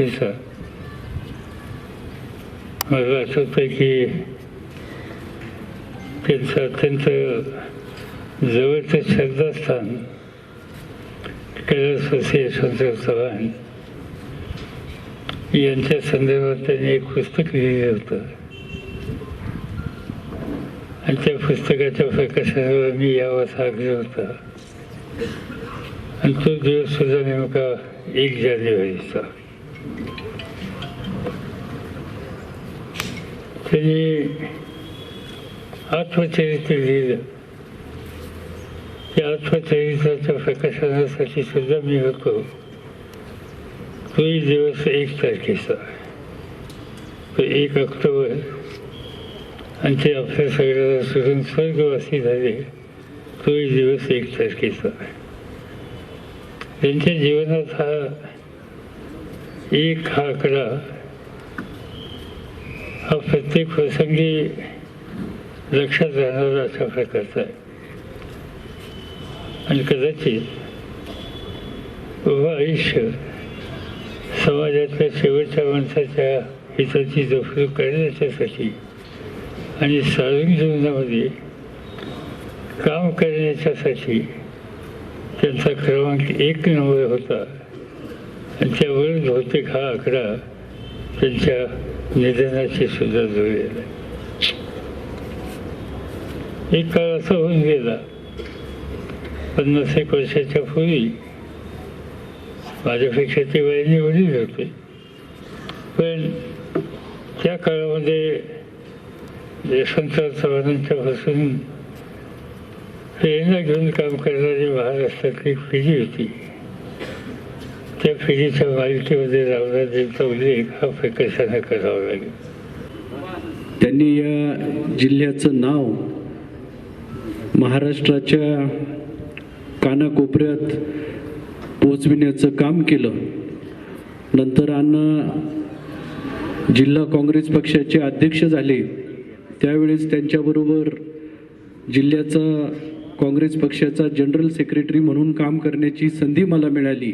किस्सा मला आठवतं की त्यांचं अत्यंत जवळचं श्रद्धास्थान कैलासवासी यशवंतराव चव्हाण यांच्या संदर्भात त्यांनी एक पुस्तक लिहिलं होतं आणि त्या पुस्तकाच्या प्रकाशनाला मी यावाचा आग्रह होता आणि तो दिवस सुद्धा नेमका 1 जानेवारीचा. त्यांनी आत्मचरित्र लिहिलं. त्या आत्मचरित्राच्या प्रकाशनासाठी सुद्धा मी होतो. तोही दिवस 1 तारखेचा, तो 1 ऑक्टोबर, आणि ते आपल्या सगळ्याला सोडून स्वर्गवासी झाले. तोही दिवस 1 तारखेचा. त्यांच्या जीवनात हा 1 हा आकडा हा प्रत्येक प्रसंगी लक्षात राहणारा अशा प्रकारचा आहे. आणि कदाचित उभं आयुष्य समाजातल्या शेवटच्या माणसाच्या हिताची जपणूक करण्याच्यासाठी आणि सार्वजनिक जीवनामध्ये काम करण्याच्यासाठी त्यांचा क्रमांक 1 नंबर होता. आणि त्यावर बहुतेक हा आकडा त्यांच्या निधनाशी सुद्धा जुळलेला आहे. एक काळ असा होऊन गेला, 50 वर्षाच्या पूर्वी, माझ्यापेक्षा ते वयाने वडील होते, पण त्या काळामध्ये यशवंतराव चव्हाणांच्यापासून प्रेरणा घेऊन काम करणारी महाराष्ट्रातली पिढी होती. त्या पिढीच्या मालिकेमध्ये रावणाजींचा उल्लेख हा प्रकर्षाने करावा लागेल. त्यांनी या जिल्ह्याचं नाव महाराष्ट्राच्या कानाकोपऱ्यात पोचविण्याचं काम केलं. नंतर अण्णा जिल्हा काँग्रेस पक्षाचे अध्यक्ष झाले. त्यावेळेस त्यांच्याबरोबर जिल्ह्याचा काँग्रेस पक्षाचा जनरल सेक्रेटरी म्हणून काम करण्याची संधी मला मिळाली.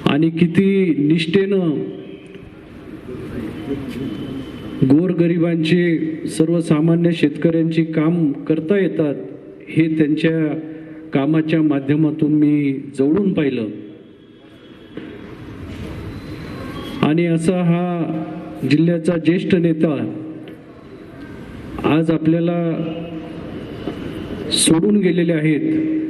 आणि किती निष्ठेनं गोरगरिबांची, सर्वसामान्य शेतकऱ्यांची काम करता येतात हे त्यांच्या कामाच्या माध्यमातून मी जवळून पाहिलं. आणि असा हा जिल्ह्याचा ज्येष्ठ नेता आज आपल्याला सोडून गेलेले आहेत.